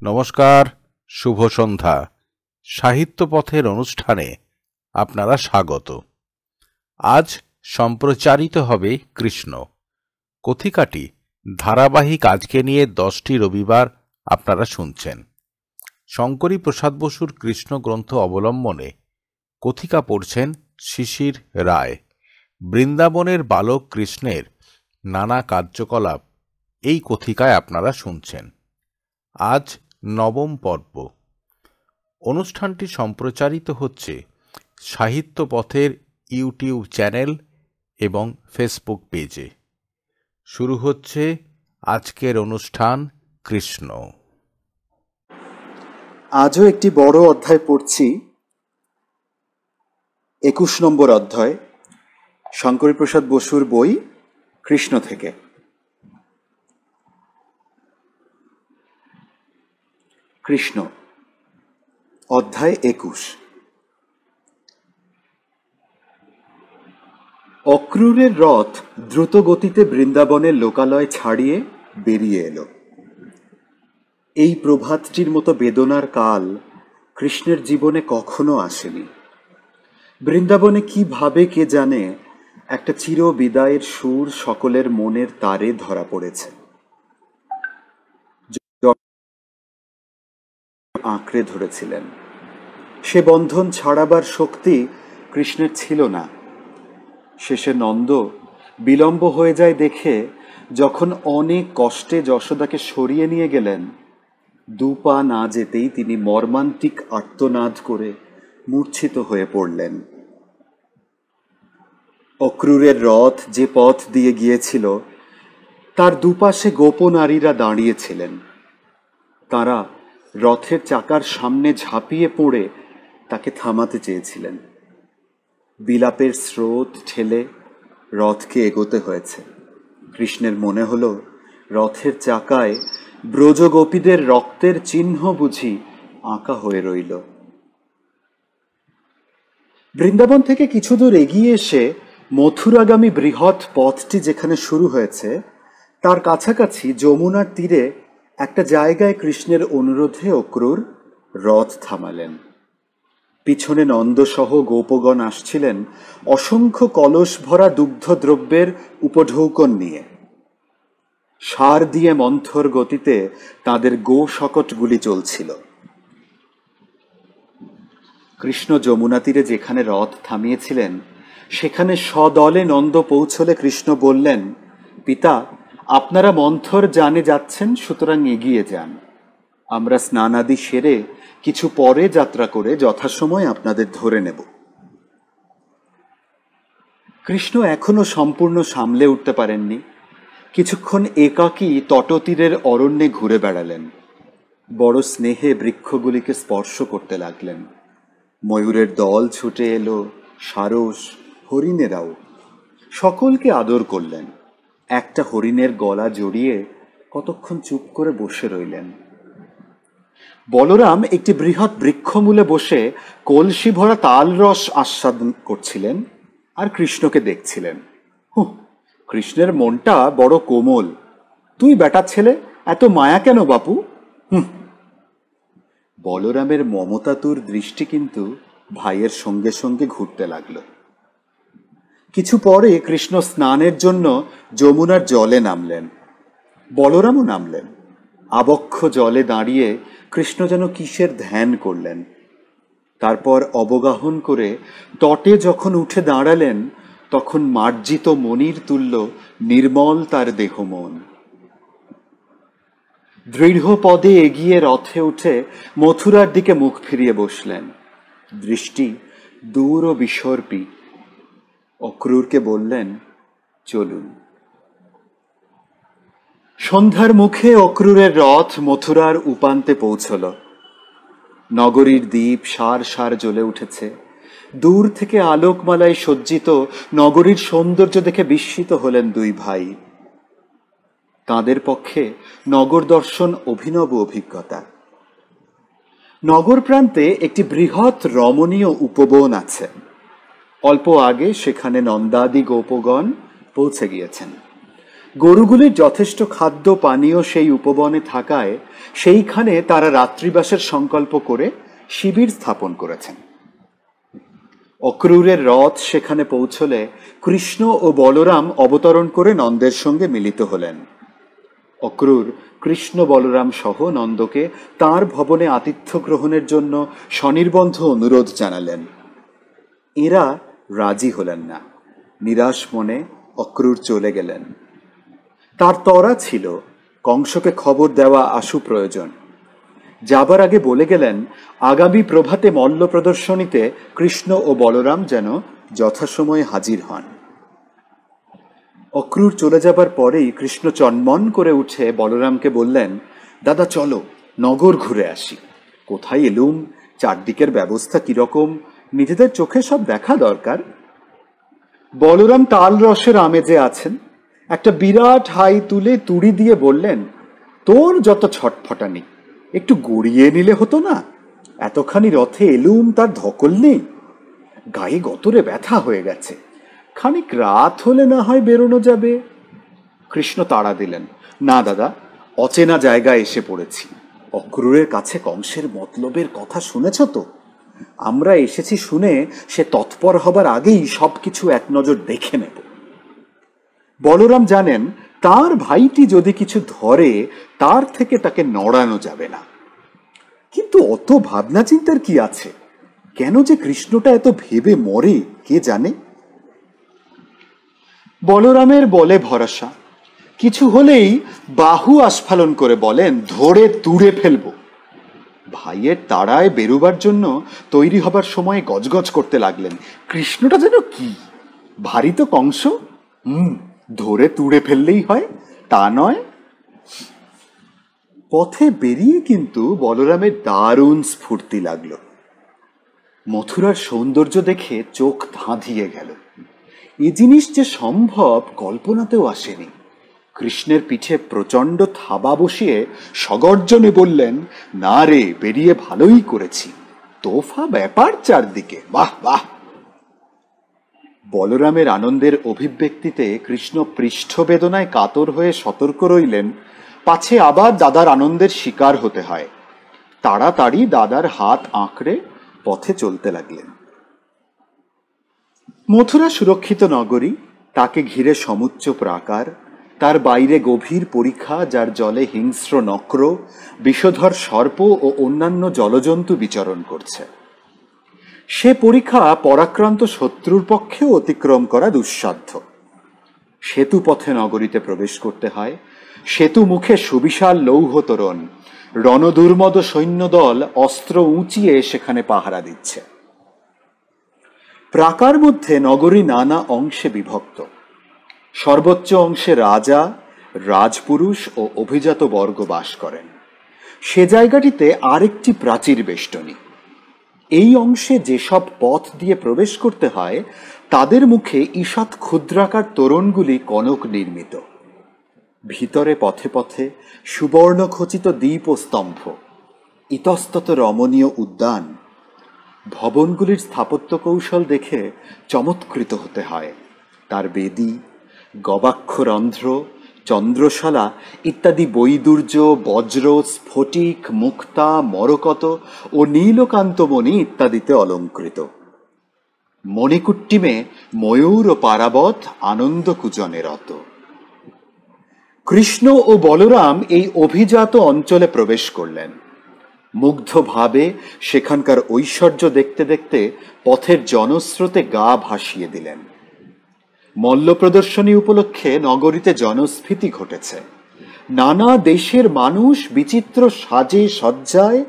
নমস্কার, শুভ সন্ধ্যা। সাহিত্য পথের অনুষ্ঠানে আপনারা স্বাগত। আজ সম্প্রচারিত হবে কৃষ্ণ কথিকাটি ধারাবাহিক। আজকে নিয়ে 10টি রবিবার আপনারা শুনছেন। শঙ্করী প্রসাদ বসুর কৃষ্ণ গ্রন্থ অবলম্বনে কথিকা পড়ছেন শিশির রায়। বৃন্দাবনের বালক কৃষ্ণের নানা কার্যকলাপ এই কথিকায় আপনারা শুনছেন। আজ 9ম পর্ব। অনুষ্ঠানটি সম্প্রচারিত হচ্ছে সাহিত্য পথের ইউটিউব চ্যানেল এবং ফেসবুক পেজে। শুরু হচ্ছে আজকের অনুষ্ঠান কৃষ্ণ। আজও একটি বড় অধ্যায় পড়ছি, 21 নম্বর অধ্যায়, শঙ্করী প্রসাদ বসুর বই কৃষ্ণ থেকে। কৃষ্ণ, অধ্যায় 21। অক্রূরের রথ দ্রুত গতিতে বৃন্দাবনের লোকালয় ছাড়িয়ে বেরিয়ে এলো। এই প্রভাতটির মতো বেদনার কাল কৃষ্ণের জীবনে কখনো আসেনি। বৃন্দাবনে কিভাবে কে জানে একটা চির বিদায়ের সুর সকলের মনের তারে ধরা পড়েছে, আঁকড়ে ধরেছিলেন। সে বন্ধন ছাড়াবার শক্তি কৃষ্ণের ছিল না। শেষে নন্দ বিলম্ব হয়ে যায় দেখে যখন অনেক কষ্টে যশোদাকে সরিয়ে নিয়ে গেলেন, 2 পা না যেতেই তিনি মর্মান্তিক আর্তনাদ করে মূর্ছিত হয়ে পড়লেন। অক্রূরের রথ যে পথ দিয়ে গিয়েছিল তার দুপাশে গোপনারীরা দাঁড়িয়েছিলেন। তারা রথের চাকার সামনে ঝাঁপিয়ে পড়ে তাকে থামাতে চেয়েছিলেন। বিলাপের স্রোত ঠেলে রথকে এগোতে হয়েছে। কৃষ্ণের মনে হলো রথের চাকায় ব্রজগোপীদের রক্তের চিহ্ন বুঝি আঁকা হয়ে রইল। বৃন্দাবন থেকে কিছু দূর এগিয়ে এসে মথুরাগামী বৃহৎ পথটি যেখানে শুরু হয়েছে তার কাছাকাছি যমুনার তীরে একটা জায়গায় কৃষ্ণের অনুরোধে অক্রূর রথ থামালেন। পিছনে নন্দসহ গোপগণ আসছিলেন অসংখ্য কলস ভরা দুগ্ধদ্রব্যের উপঢৌকন নিয়ে। সার দিয়ে মন্থর গতিতে তাদের গো শকটগুলি চলছিল। কৃষ্ণ যমুনা তীরে যেখানে রথ থামিয়েছিলেন সেখানে সদলে নন্দ পৌঁছলে কৃষ্ণ বললেন, পিতা, আপনারা মন্থর যানে যাচ্ছেন, সুতরাং এগিয়ে যান। আমরা স্নানাদি সেরে কিছু পরে যাত্রা করে যথাসময় আপনাদের ধরে নেব। কৃষ্ণ এখনো সম্পূর্ণ সামলে উঠতে পারেননি। কিছুক্ষণ একাকী তটতীরের অরণ্যে ঘুরে বেড়ালেন। বড় স্নেহে বৃক্ষগুলিকে স্পর্শ করতে লাগলেন। ময়ূরের দল ছুটে এলো, সারস, হরিণেরাও। সকলকে আদর করলেন। একটা হরিণের গলা জড়িয়ে কতক্ষণ চুপ করে বসে রইলেন। বলরাম একটি বৃহৎ বৃক্ষমূলে বসে কলসি ভরা তাল রস আস্বাদন করছিলেন আর কৃষ্ণকে দেখছিলেন। কৃষ্ণের মনটা বড় কোমল। তুই বেটা ছেলে, এত মায়া কেন বাপু? বলরামের মমতাতুর দৃষ্টি কিন্তু ভাইয়ের সঙ্গে সঙ্গে ঘুরতে লাগলো। কিছু পরে কৃষ্ণ স্নানের জন্য যমুনার জলে নামলেন। বলরামও নামলেন। আবক্ষ জলে দাঁড়িয়ে কৃষ্ণ যেন কিসের ধ্যান করলেন। তারপর অবগাহন করে তটে যখন উঠে দাঁড়ালেন তখন মার্জিত মণির তুল্য নির্মল তার দেহ মন। দৃঢ় পদে এগিয়ে রথে উঠে মথুরার দিকে মুখ ফিরিয়ে বসলেন, দৃষ্টি দূর ও বিসর্পী। অক্রূরকে বললেন, চলুন। সন্ধ্যার মুখে অক্রূরের রথ মথুরার উপান্তে পৌঁছল। নগরীর দ্বীপ সার সার জ্বলে উঠেছে। দূর থেকে আলোকমালায় সজ্জিত নগরীর সৌন্দর্য দেখে বিস্মিত হলেন দুই ভাই। তাঁদের পক্ষে নগর দর্শন অভিনব অভিজ্ঞতা। নগর প্রান্তে একটি বৃহৎ রমণীয় উপবন আছে। অল্প আগে সেখানে নন্দাদি গোপগণ পৌঁছে গিয়েছেন। গরুগুলির যথেষ্ট খাদ্য পানীয় সেই উপবনে থাকায় সেইখানে তারা রাত্রিবাসের সংকল্প করে শিবির স্থাপন করেছেন। অক্রূরের রথ সেখানে পৌঁছলে কৃষ্ণ ও বলরাম অবতরণ করে নন্দের সঙ্গে মিলিত হলেন। অক্রূর কৃষ্ণ বলরাম সহ নন্দকে তাঁর ভবনে আতিথ্য গ্রহণের জন্য স্বনির্বন্ধ অনুরোধ জানালেন। এরা রাজি হলেন না। নিরাশ মনে অক্রূর চলে গেলেন। তার তরা ছিল কংসকে খবর দেওয়া আশু প্রয়োজন। যাবার আগে বলে গেলেন, আগামী প্রভাতে মল্ল প্রদর্শনীতে কৃষ্ণ ও বলরাম যেন যথাসময়ে হাজির হন। অক্রূর চলে যাবার পরেই কৃষ্ণ চনমন করে উঠে বলরামকে বললেন, দাদা চলো নগর ঘুরে আসি। কোথায় এলুম, চারদিকের ব্যবস্থা কিরকম, নিজেদের চোখে সব দেখা দরকার। বলরাম তাল রসের আমেজে আছেন। একটা বিরাট হাই তুলে তুড়ি দিয়ে বললেন, তোর যত ছটফটানি, একটু গড়িয়ে নিলে হতো না? এতখানি রথে এলুম, তার ধকল নেই। গায়ে গতরে ব্যথা হয়ে গেছে, খানিক রাত হলে না হয় বেরোনো যাবে। কৃষ্ণ তাড়া দিলেন, না দাদা, অচেনা জায়গায় এসে পড়েছি। অক্রূরের কাছে কংসের মতলবের কথা শুনেছ তো? আমরা এসেছি শুনে সে তৎপর হবার আগেই সবকিছু এক নজর দেখে নেব। বলরাম জানেন তার ভাইটি যদি কিছু ধরে তার থেকে তাকে নড়ানো যাবে না। কিন্তু অত ভাবনা চিন্তার কি আছে? কেন যে কৃষ্ণটা এত ভেবে মরে কে জানে। বলরামের বলে ভরসা। কিছু হলেই বাহু আস্ফালন করে বলেন, ধরে তুড়ে ফেলবো। ভাইয়ের তাড়ায় বেরোবার জন্য তৈরি হবার সময় গজগজ করতে লাগলেন, কৃষ্ণটা যেন কি ভারী তো কংস, ধরে তুড়ে ফেললেই হয়, তা নয়। পথে বেরিয়ে কিন্তু বলরামের দারুণ স্ফূর্তি লাগলো। মথুরার সৌন্দর্য দেখে চোখ ধাঁধিয়ে গেল। এ জিনিস যে সম্ভব কল্পনাতেও আসেনি। কৃষ্ণের পিঠে প্রচণ্ড থাবা বসিয়ে সগর্জনে বললেন, না রে, বেরিয়ে ভালোই করেছি, তোফা ব্যাপার চারদিকে, বাহ বাহ। বলরামের আনন্দের অভিব্যক্তিতে কৃষ্ণ পৃষ্ঠবেদনায় কাতর হয়ে সতর্ক রইলেন, পাছে আবার দাদার আনন্দের শিকার হতে হয়। তাড়াতাড়ি দাদার হাত আঁকড়ে পথে চলতে লাগলেন। মথুরা সুরক্ষিত নগরী, তাকে ঘিরে সমুচ্চ প্রাকার, তার বাইরে গভীর পরিখা, যার জলে হিংস্র নক্র, বিষধর সর্প ও অন্যান্য জলজন্তু বিচরণ করছে। সে পরিখা পরাক্রান্ত শত্রুর পক্ষেও অতিক্রম করা দুঃসাধ্য। সেতু পথে নগরীতে প্রবেশ করতে হয়। সেতু মুখে সুবিশাল লৌহ তোরণ, রণদুর্মদ সৈন্যদল অস্ত্র উঁচিয়ে সেখানে পাহারা দিচ্ছে। প্রাকার মধ্যে নগরী নানা অংশে বিভক্ত। সর্বোচ্চ অংশে রাজা, রাজপুরুষ ও অভিজাত বর্গ বাস করেন। সে জায়গাটিতে আরেকটি প্রাচীর বেষ্টনী। এই অংশে যেসব পথ দিয়ে প্রবেশ করতে হয় তাদের মুখে ঈষৎ ক্ষুদ্রাকার তোরণগুলি কনক নির্মিত। ভিতরে পথে পথে সুবর্ণখচিত দ্বীপ ও স্তম্ভ, ইতস্তত রমণীয় উদ্যান। ভবনগুলির স্থাপত্য কৌশল দেখে চমৎকৃত হতে হয়। তার বেদী, গবাক্ষরন্ধ্র, চন্দ্রশালা ইত্যাদি বৈদুর্য, বজ্র, স্ফটিক, মুক্তা, মরকত ও নীলকান্তমণি ইত্যাদিতে অলঙ্কৃত। মণিকুট্টিমে ময়ূর ও পারাবত আনন্দ কুজনে রত। কৃষ্ণ ও বলরাম এই অভিজাত অঞ্চলে প্রবেশ করলেন। মুগ্ধ ভাবে সেখানকার ঐশ্বর্য দেখতে দেখতে পথের জনস্রোতে গা ভাসিয়ে দিলেন। মল্ল প্রদর্শনী উপলক্ষে নগরীতে জনস্ফীতি ঘটেছে। নানা দেশের মানুষ বিচিত্র সাজে সজ্জায়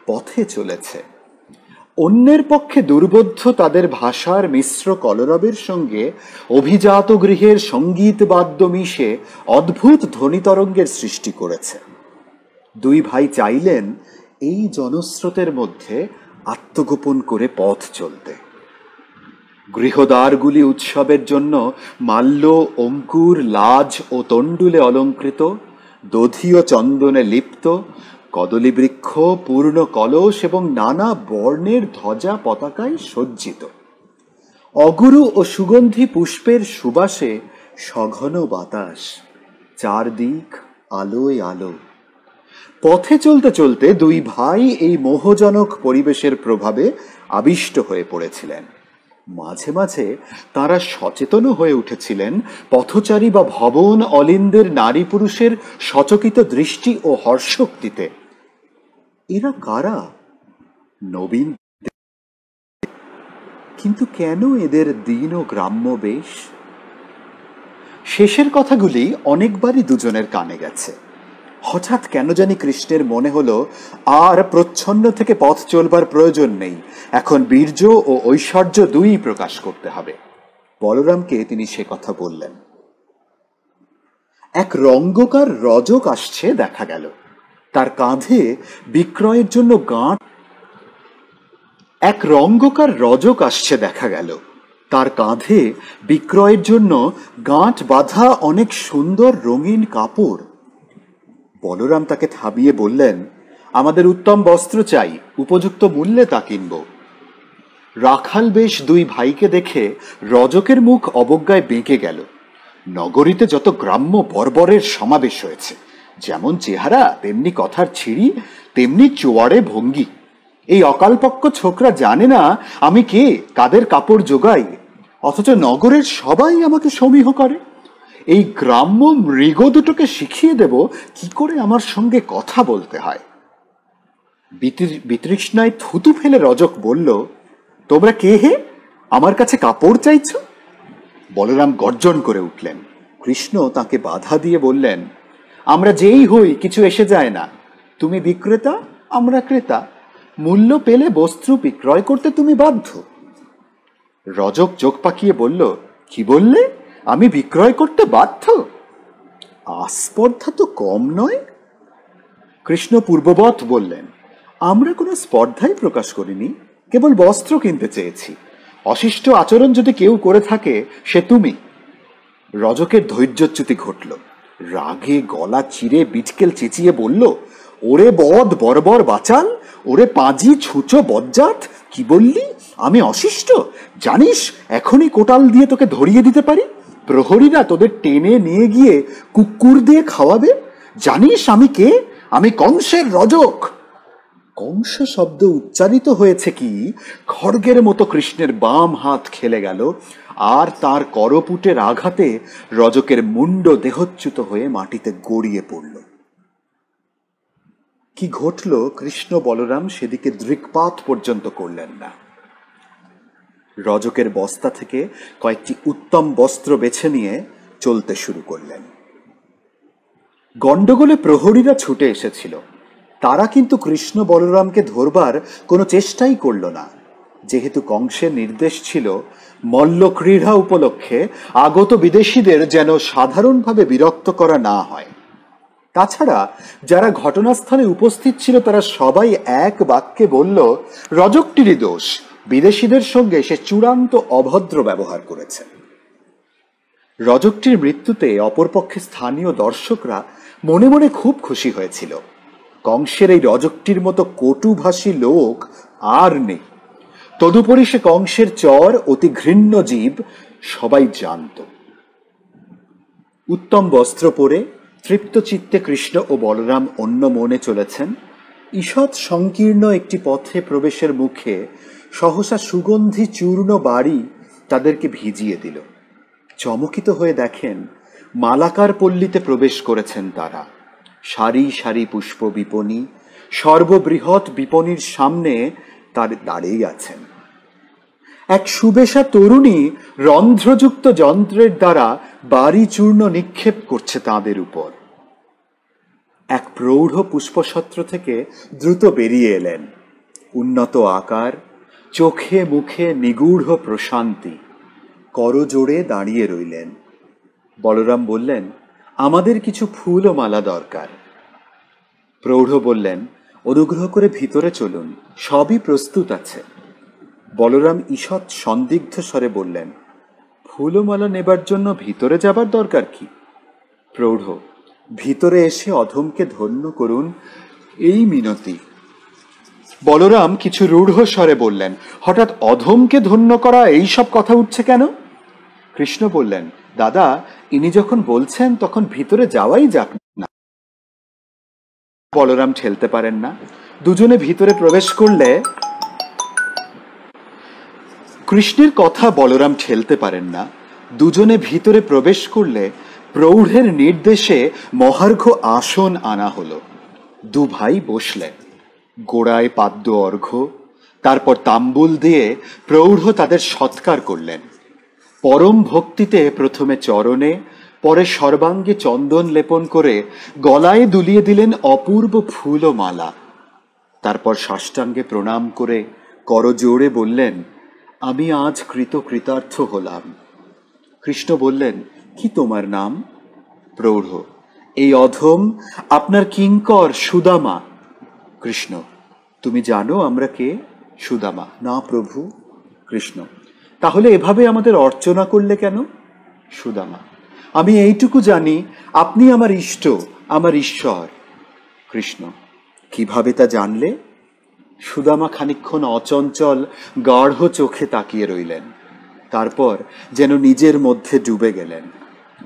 পথে চলেছে। অন্যের পক্ষে দুর্বোধ্য তাদের ভাষার মিশ্র কলরবের সঙ্গে অভিজাত গৃহের সঙ্গীত বাদ্য মিশে অদ্ভুত ধ্বনিতরঙ্গের সৃষ্টি করেছে। দুই ভাই চাইলেন এই জনস্রোতের মধ্যে আত্মগোপন করে পথ চলতে। গৃহদ্বারগুলি উৎসবের জন্য মাল্য, অঙ্কুর, লাজ ও তণ্ডুলে অলঙ্কৃত, দধি ও চন্দনে লিপ্ত, কদলী বৃক্ষ, পূর্ণ কলস এবং নানা বর্ণের ধ্বজা পতাকায় সজ্জিত। অগুরু ও সুগন্ধি পুষ্পের সুবাসে সঘন বাতাস, চারদিক আলোয় আলো। পথে চলতে চলতে দুই ভাই এই মোহজনক পরিবেশের প্রভাবে আবিষ্ট হয়ে পড়েছিলেন। মাঝে মাঝে তারা সচেতনও হয়ে উঠেছিলেন পথচারী বা ভবন অলিন্দের নারী পুরুষের সচকিত দৃষ্টি ও হর্ষোক্তিতে। এরা কারা? নবীন। কিন্তু কেন এদের দীন ও গ্রাম্য বেশ? শেষের কথাগুলি অনেকবারই দুজনের কানে গেছে। হঠাৎ কেন জানি কৃষ্ণের মনে হলো আর প্রচ্ছন্ন থেকে পথ চলবার প্রয়োজন নেই, এখন বীর্য ও ঐশ্বর্য দুই প্রকাশ করতে হবে। বলরামকে তিনি সে কথা বললেন। এক রঙ্গকার রজক আসছে দেখা গেল। তার কাঁধে বিক্রয়ের জন্য গাঁট বাঁধা অনেক সুন্দর রঙিন কাপড়। বলরাম তাকে থামিয়ে বললেন, আমাদের উত্তম বস্ত্র চাই, উপযুক্ত মূল্যে তা কিনব। রাখাল বেশ দুই ভাইকে দেখে রজকের মুখ অবজ্ঞায় বেঁকে গেল। নগরীতে যত গ্রাম্য বর্বরের সমাবেশ হয়েছে, যেমন চেহারা তেমনি কথার ছিঁড়ি, তেমনি চোয়াড়ে ভঙ্গি। এই অকালপক্ষ ছোকরা জানে না আমি কে, কাদের কাপড় যোগাই, অথচ নগরের সবাই আমাকে সমীহ করে। এই গ্রাম্য মৃগ দুটোকে শিখিয়ে দেব কি করে আমার সঙ্গে কথা বলতে হয়। বিতৃষ্ণায় থুতু ফেলে রজক বলল, তোমরা কে হে, আমার কাছে কাপড় চাইছ? বলরাম গর্জন করে উঠলেন। কৃষ্ণ তাকে বাধা দিয়ে বললেন, আমরা যেই হই কিছু এসে যায় না। তুমি বিক্রেতা, আমরা ক্রেতা। মূল্য পেলে বস্ত্র বিক্রয় করতে তুমি বাধ্য। রজক চোখ পাকিয়ে বলল, কি বললে, আমি বিক্রয় করতে বাধ্য? আস্পর্ধা তো কম নয়। কৃষ্ণ পূর্ববৎ বললেন, আমরা কোনো স্পর্ধাই প্রকাশ করিনি, কেবল বস্ত্র কিনতে চেয়েছি। অশিষ্ট আচরণ যদি কেউ করে থাকে সে তুমি। রজকের ধৈর্যচ্যুতি ঘটল। রাগে গলা চিরে বিটকেল চেঁচিয়ে বলল, ওরে বদ বর্বর বাচাল, ওরে পাঁজি ছুঁচো বজ্জাত, কি বললি, আমি অশিষ্ট? জানিস এখনই কোটাল দিয়ে তোকে ধরিয়ে দিতে পারি। প্রহরীরা তোদের টেনে নিয়ে গিয়ে কুকুর দিয়ে খাওয়াবে। জানিস আমি কে? আমি কংসের রজক। কংস শব্দ উচ্চারিত হয়েছে কি খড়গের মতো কৃষ্ণের বাম হাত খেলে গেল, আর তার করপুটের আঘাতে রজকের মুন্ড দেহচ্যুত হয়ে মাটিতে গড়িয়ে পড়ল। কি ঘটল কৃষ্ণ বলরাম সেদিকে দৃকপাত পর্যন্ত করলেন না। রজকের বস্তা থেকে কয়েকটি উত্তম বস্ত্র বেছে নিয়ে চলতে শুরু করলেন। গন্ডগোলে প্রহরীরা ছুটে এসেছিল। তারা কিন্তু কৃষ্ণ বলরামকে ধরবার কোনো চেষ্টাই করল না, যেহেতু কংসের নির্দেশ ছিল মল্লক্রীড়া উপলক্ষে আগত বিদেশিদের যেন সাধারণভাবে বিরক্ত করা না হয়। তাছাড়া যারা ঘটনাস্থলে উপস্থিত ছিল তারা সবাই এক বাক্যে বলল, রজকটিরই দোষ, বিদেশিদের সঙ্গে সে চূড়ান্ত অভদ্র ব্যবহার করেছে। রজকটির মৃত্যুতে অপরপক্ষে স্থানীয় দর্শকরা মনে মনে খুব খুশি হয়েছিল। কংসের এই রজকটির মতো কটুভাষী লোক আর নেই। তদুপরি সে কংসের চর, অতি ঘৃণ্য জীব, সবাই জানত। উত্তম বস্ত্র পরে তৃপ্ত চিত্তে কৃষ্ণ ও বলরাম অন্য মনে চলেছেন। ঈষৎ সংকীর্ণ একটি পথে প্রবেশের মুখে সহসা সুগন্ধি চূর্ণ বাড়ি তাদেরকে ভিজিয়ে দিল। চমকিত হয়ে দেখেন মালাকার পল্লীতে প্রবেশ করেছেন তারা। সারি সারি পুষ্প বিপণী, সর্ববৃহৎ বিপণীর সামনে তার দাঁড়িয়ে আছেন। এক সুবেশা তরুণী রন্ধ্রযুক্ত যন্ত্রের দ্বারা বাড়ি চূর্ণ নিক্ষেপ করছে তাদের উপর। এক প্রৌঢ় পুষ্পসত্র থেকে দ্রুত বেরিয়ে এলেন। উন্নত আকার, চোখে মুখে নিগূঢ় প্রশান্তি, করজোড়ে দাঁড়িয়ে রইলেন। বলরাম বললেন, আমাদের কিছু ফুল ও মালা দরকার। প্রৌঢ় বললেন, অনুগ্রহ করে ভিতরে চলুন, সবই প্রস্তুত আছে। বলরাম ঈষৎ সন্দিগ্ধ স্বরে বললেন, ফুল ও মালা নেবার জন্য ভিতরে যাবার দরকার কি? প্রৌঢ়, ভিতরে এসে অধমকে ধন্য করুন, এই মিনতি। বলরাম কিছু রূঢ় স্বরে বললেন, হঠাৎ অধমকে ধন্য করা এই সব কথা উঠছে কেন? কৃষ্ণ বললেন, দাদা, ইনি যখন বলছেন তখন ভিতরে যাওয়াই যাক না। বলরাম ঠেলতে পারেন না। দুজনে ভিতরে প্রবেশ করলে কৃষ্ণের কথা বলরাম ঠেলতে পারেন না। দুজনে ভিতরে প্রবেশ করলে প্রৌঢ়ের নির্দেশে মহার্ঘ আসন আনা হলো। দু ভাই বসলেন। গোড়ায় পাদ্য অর্ঘ্য, তারপর তাম্বুল দিয়ে প্রৌঢ় তাদের সৎকার করলেন। পরম ভক্তিতে প্রথমে চরণে, পরে সর্বাঙ্গে চন্দন লেপন করে গলায় দুলিয়ে দিলেন অপূর্ব ফুল ও মালা। তারপর সাষ্টাঙ্গে প্রণাম করে করজোড়ে বললেন, আমি আজ কৃতকৃতার্থ হলাম। কৃষ্ণ বললেন, কি তোমার নাম? প্রৌঢ়, এই অধম আপনার কিঙ্কর সুদামা। কৃষ্ণ, তুমি জানো আমরা কে? সুদামা, না প্রভু। কৃষ্ণ, তাহলে এভাবে আমাদের অর্চনা করলে কেন? সুদামা, আমি এইটুকু জানি আপনি আমার ইষ্ট, আমার ঈশ্বর। কৃষ্ণ, কিভাবে তা জানলে? সুদামা খানিকক্ষণ অচঞ্চল গাঢ় চোখে তাকিয়ে রইলেন। তারপর যেন নিজের মধ্যে ডুবে গেলেন।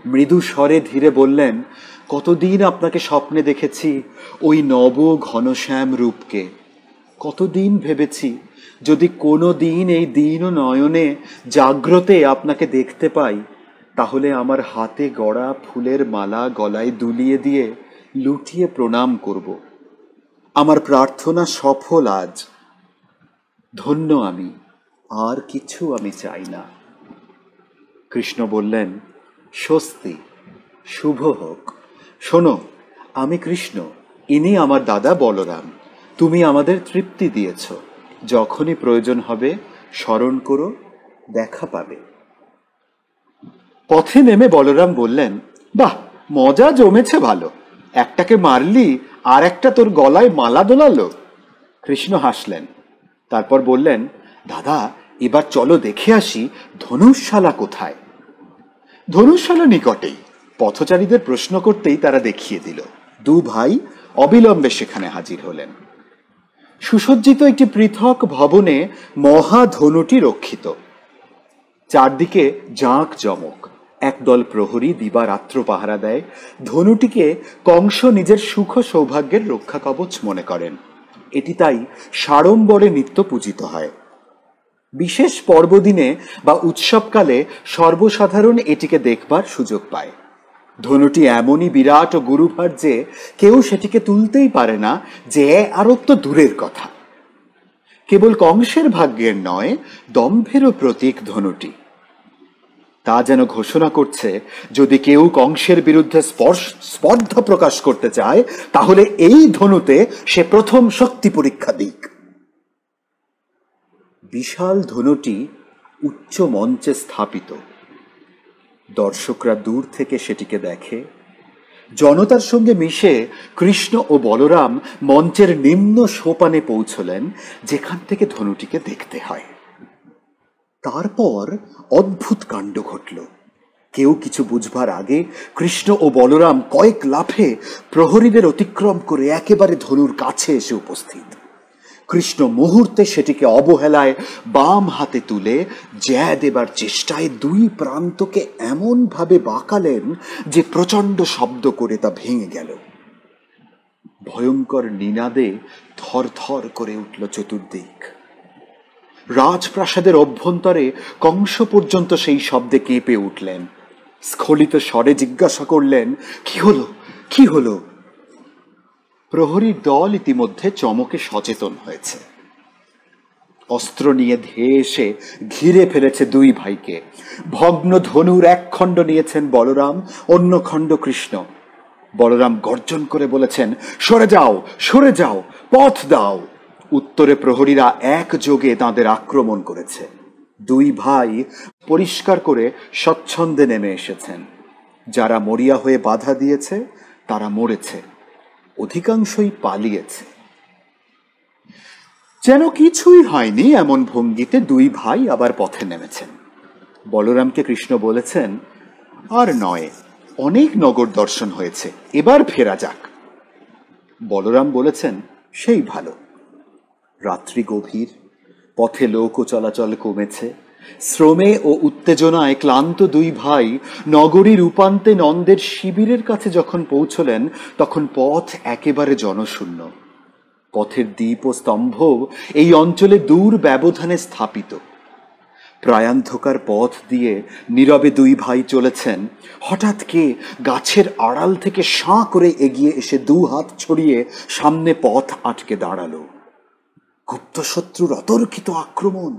মৃদু স্বরে ধীরে বললেন, কতদিন আপনাকে স্বপ্নে দেখেছি ওই নব ঘনশ্যাম রূপকে। কতদিন ভেবেছি যদি কোনো দিন এই দীন ও নয়নে জাগ্রতে আপনাকে দেখতে পাই, তাহলে আমার হাতে গড়া ফুলের মালা গলায় দুলিয়ে দিয়ে লুটিয়ে প্রণাম করব। আমার প্রার্থনা সফল আজ। ধন্য আমি, আর কিছু আমি চাই না। কৃষ্ণ বললেন, স্বস্তি, শুভ হোক। শোনো, আমি কৃষ্ণ, ইনি আমার দাদা বলরাম। তুমি আমাদের তৃপ্তি দিয়েছ, যখনই প্রয়োজন হবে স্মরণ করো, দেখা পাবে। পথে নেমে বলরাম বললেন, বাহ, মজা জমেছে ভালো। একটাকে মারলি আর একটা তোর গলায় মালা দোলালো। কৃষ্ণ হাসলেন। তারপর বললেন, দাদা, এবার চলো দেখে আসি ধনুষশালা কোথায়। ধনুষশালা নিকটেই। পথচারীদের প্রশ্ন করতেই তারা দেখিয়ে দিল। দু ভাই অবিলম্বে সেখানে হাজির হলেন। সুসজ্জিত একটি পৃথক ভবনে মহাধনুটি রক্ষিত। চারদিকে জাঁক জমক। একদল প্রহরী দিবারাত্র পাহারা দেয়। ধনুটিকে কংস নিজের সুখ সৌভাগ্যের রক্ষা কবচ মনে করেন। এটি তাই সাড়ম্বরে নিত্য পূজিত হয়। বিশেষ পর্বদিনে বা উৎসবকালে সর্বসাধারণ এটিকে দেখবার সুযোগ পায়। ধনুটি এমনই বিরাট ও গুরুভার যে কেউ সেটিকে তুলতেই পারে না, যে আরোপ তো দূরের কথা। কেবল কংসের ভাগ্যের নয়, দম্ভেরও প্রতীক ধনুটি। তা যেন ঘোষণা করছে, যদি কেউ কংসের বিরুদ্ধে স্পর্ধা প্রকাশ করতে চায়, তাহলে এই ধনুতে সে প্রথম শক্তি পরীক্ষা দিক। বিশাল ধনুটি উচ্চ মঞ্চে স্থাপিত। দর্শকরা দূর থেকে সেটিকে দেখে। জনতার সঙ্গে মিশে কৃষ্ণ ও বলরাম মঞ্চের নিম্ন সোপানে পৌঁছলেন, যেখান থেকে ধনুটিকে দেখতে হয়। তারপর অদ্ভুত কাণ্ড ঘটল। কেউ কিছু বুঝবার আগে কৃষ্ণ ও বলরাম কয়েক লাফে প্রহরীদের অতিক্রম করে একেবারে ধনুর কাছে এসে উপস্থিত। কৃষ্ণ মুহূর্তে সেটিকে অবহেলায় বাম হাতে তুলে জ্যা দেবার চেষ্টায় দুই প্রান্তকে এমন ভাবে বাঁকালেন যে প্রচণ্ড শব্দ করে তা ভেঙে গেল। ভয়ঙ্কর নিনাদে থরথর করে উঠল চতুর্দিক। রাজপ্রাসাদের অভ্যন্তরে কংস পর্যন্ত সেই শব্দে কেঁপে উঠলেন। স্খলিত স্বরে জিজ্ঞাসা করলেন, কি হলো, কি হলো? প্রহরীর দল ইতিমধ্যে চমকে সচেতন হয়েছে। অস্ত্র নিয়ে ধেয়ে এসে ঘিরে ফেলেছে দুই ভাইকে। ভগ্ন ধনুর এক খণ্ড নিয়েছেন বলরাম, অন্য খণ্ড কৃষ্ণ। বলরাম গর্জন করে বলেছেন, সরে যাও, সরে যাও, পথ দাও। উত্তরে প্রহরীরা একযোগে তাঁদের আক্রমণ করেছে। দুই ভাই পরিষ্কার করে স্বচ্ছন্দে নেমে এসেছেন। যারা মরিয়া হয়ে বাধা দিয়েছে তারা মরেছে, অধিকাংশই পালিয়েছে। যেন কিছুই হয়নি এমন ভঙ্গিতে দুই ভাই আবার পথে নেমেছেন। বলরামকে কৃষ্ণ বলেছেন, আর নয়, অনেক নগর দর্শন হয়েছে, এবার ফেরা যাক। বলরাম বলেছেন, সেই ভালো। রাত্রি গভীর, পথে লোক চলাচল কমেছে। শ্রমে ও উত্তেজনায় ক্লান্ত দুই ভাই নগরীর উপান্তে নন্দের শিবিরের কাছে যখন পৌঁছলেন, তখন পথ একেবারে জনশূন্য। পথের দ্বীপ ও স্তম্ভ এই অঞ্চলে দূর ব্যবধানে স্থাপিত। প্রায়ান্ধকার পথ দিয়ে নীরবে দুই ভাই চলেছেন। হঠাৎ কে গাছের আড়াল থেকে সাঁ করে এগিয়ে এসে দু হাত ছড়িয়ে সামনে পথ আটকে দাঁড়ালো। গুপ্তশত্রুর অতর্কিত আক্রমণ।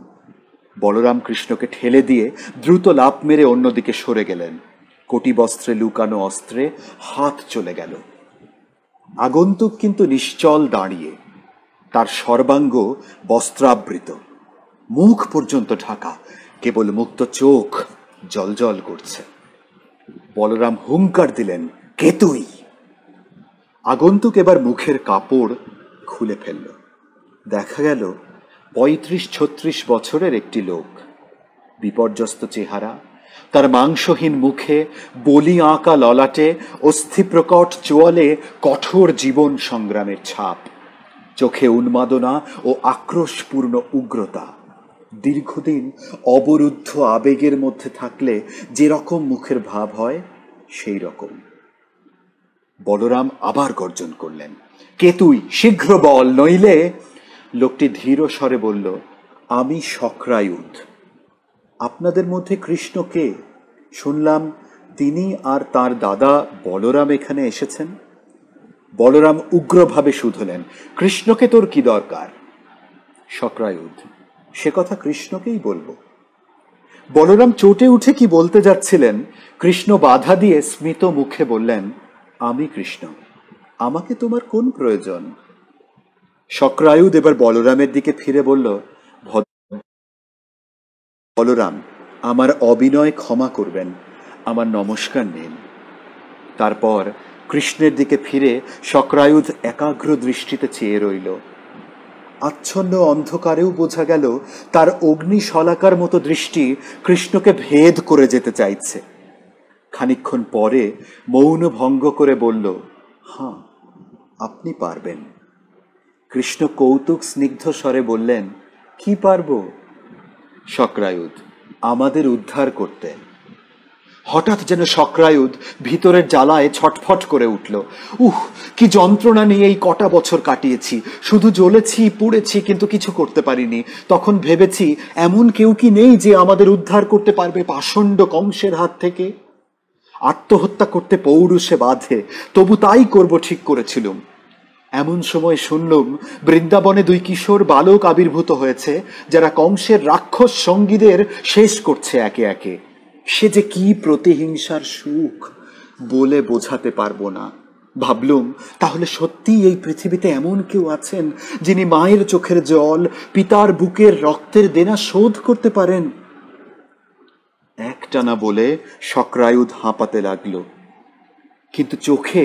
বলরাম কৃষ্ণকে ঠেলে দিয়ে দ্রুত লাফ মেরে অন্যদিকে সরে গেলেন। কোটি বস্ত্রে লুকানো অস্ত্রে হাত চলে গেল। আগন্তুক কিন্তু নিশ্চল দাঁড়িয়ে, তার সর্বাঙ্গ বস্ত্রাবৃত, মুখ পর্যন্ত ঢাকা, কেবল মুক্ত চোখ জলজল করছে। বলরাম হুঙ্কার দিলেন, কে তুই? আগন্তুক এবার মুখের কাপড় খুলে ফেলল। দেখা গেল ৩৫-৩৬ বছরের একটি লোক। বিপর্যস্ত চেহারা, তার মাংসহীন মুখে, বলি আঁকা ললাটে, অস্থি প্রকট চোয়ালে কঠোর জীবন সংগ্রামের ছাপ, চোখে উন্মাদনা ও আক্রোশপূর্ণ উগ্রতা। দীর্ঘদিন অবরুদ্ধ আবেগের মধ্যে থাকলে যেরকম মুখের ভাব হয় সেই রকম। বলরাম আবার গর্জন করলেন, কে তুই? শীঘ্র বল, নইলে। লোকটি ধীর স্বরে বলল, আমি শক্রায়ুধ। আপনাদের মধ্যে কৃষ্ণ কে? শুনলাম তিনি আর তার দাদা বলরাম এখানে এসেছেন। বলরাম উগ্রভাবে শুধলেন, কৃষ্ণকে তোর কি দরকার? শক্রায়ুধ, সে কথা কৃষ্ণকেই বলবো। বলরাম চটে উঠে কি বলতে যাচ্ছিলেন, কৃষ্ণ বাধা দিয়ে স্মিত মুখে বললেন, আমি কৃষ্ণ, আমাকে তোমার কোন প্রয়োজন? শক্রায়ুধ এবার বলরামের দিকে ফিরে বলল, বলরাম, আমার অবিনয় ক্ষমা করবেন, আমার নমস্কার নিন। তারপর কৃষ্ণের দিকে ফিরে শক্রায়ুধ একাগ্র দৃষ্টিতে চেয়ে রইল। আচ্ছন্ন অন্ধকারেও বোঝা গেল তার অগ্নিশলাকার মতো দৃষ্টি কৃষ্ণকে ভেদ করে যেতে চাইছে। খানিকক্ষণ পরে মৌন ভঙ্গ করে বলল, হ্যাঁ, আপনি পারবেন। কৃষ্ণ কৌতুক স্নিগ্ধ স্বরে বললেন, কি পারব? শক্রায়ুধ, আমাদের উদ্ধার করতে। হঠাৎ যেন শক্রায়ুধ ভিতরের জ্বালায় ছটফট করে উঠল। কি যন্ত্রণা নিয়ে এই কটা বছর কাটিয়েছি, শুধু জ্বলেছি, পুড়েছি, কিন্তু কিছু করতে পারিনি। তখন ভেবেছি এমন কেউ কি নেই যে আমাদের উদ্ধার করতে পারবে পাষণ্ড কংসের হাত থেকে? আত্মহত্যা করতে পৌরুষে বাধে, তবু তাই করব ঠিক করেছিলুম। এমন সময় শুনলুম বৃন্দাবনে দুই কিশোর বালক আবির্ভূত হয়েছে, যারা কংসের রাক্ষস সঙ্গীদের শেষ করছে একে একে। সে যে কি প্রতিহিংসার সুখ বলে বোঝাতে পারবো না। ভাবলুম, তাহলে সত্যি এই পৃথিবীতে এমন কেউ আছেন যিনি মায়ের চোখের জল, পিতার বুকের রক্তের দেনা শোধ করতে পারেন। একটানা বলে শক্রায়ুধ হাঁপাতে লাগলো, কিন্তু চোখে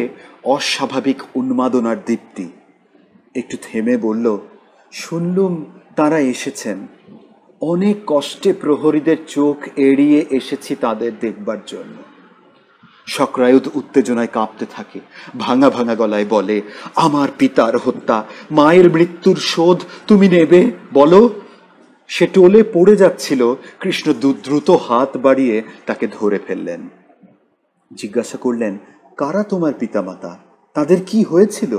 অস্বাভাবিক উন্মাদনার দীপ্তি। একটু থেমে বলল, শুনলুম তারা এসেছেন। অনেক কষ্টে প্রহরীদের চোখ এড়িয়ে এসেছি তাদের দেখবার জন্য। শক্রায়ুধ উত্তেজনায় কাঁপতে থাকে, ভাঙা ভাঙা গলায় বলে, আমার পিতার হত্যা, মায়ের মৃত্যুর শোধ তুমি নেবে, বলো। সে টোলে পড়ে যাচ্ছিল। কৃষ্ণ দ্রুত হাত বাড়িয়ে তাকে ধরে ফেললেন। জিজ্ঞাসা করলেন, কারা তোমার পিতামাতা? তাদের কি হয়েছিল?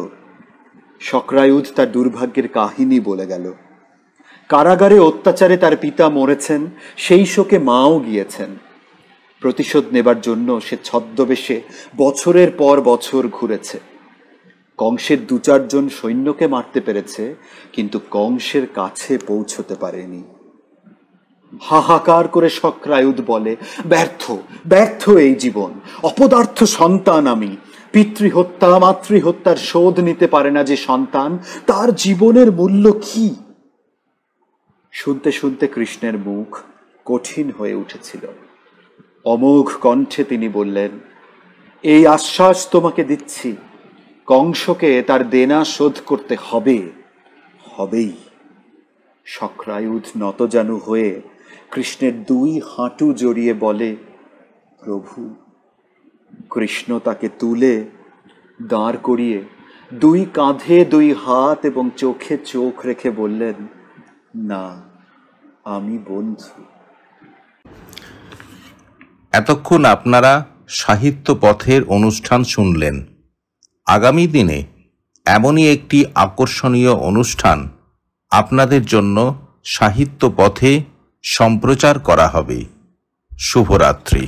শক্রায়ুধ তার দুর্ভাগ্যের কাহিনী বলে গেল। কারাগারে অত্যাচারে তার পিতা মরেছেন, সেই শোকে মাও গিয়েছেন। প্রতিশোধ নেবার জন্য সে ছদ্মবেশে বছরের পর বছর ঘুরেছে। কংসের ২-৪ জন সৈন্যকে মারতে পেরেছে, কিন্তু কংসের কাছে পৌঁছতে পারেনি। হাহাকার করে শক্রায়ুধ বলে, ব্যর্থ ব্যর্থ এই জীবন, অপদার্থ সন্তান আমি। পিতৃহত্যা মাতৃহত্যার শোধ নিতে পারে না যে সন্তান, তার জীবনের মূল্য কি? শুনতে শুনতে কৃষ্ণের মুখ কঠিন হয়ে উঠেছিল। অমোঘ কণ্ঠে তিনি বললেন, এই আশ্বাস তোমাকে দিচ্ছি, কংসকে তার দেনা শোধ করতে হবে, হবেই। শক্রায়ুধ নতজানু হয়ে কৃষ্ণের দুই হাঁটু জড়িয়ে বলে, প্রভু। কৃষ্ণ তাকে তুলে দাঁড় করিয়ে দুই কাঁধে দুই হাত এবং চোখে চোখ রেখে বললেন, না, আমি বন্ধু। এতক্ষণ আপনারা সাহিত্য পথের অনুষ্ঠান শুনলেন। আগামী দিনে এমনই একটি আকর্ষণীয় অনুষ্ঠান আপনাদের জন্য সাহিত্য পথে সম্প্রচার করা হবে। শুভরাত্রি।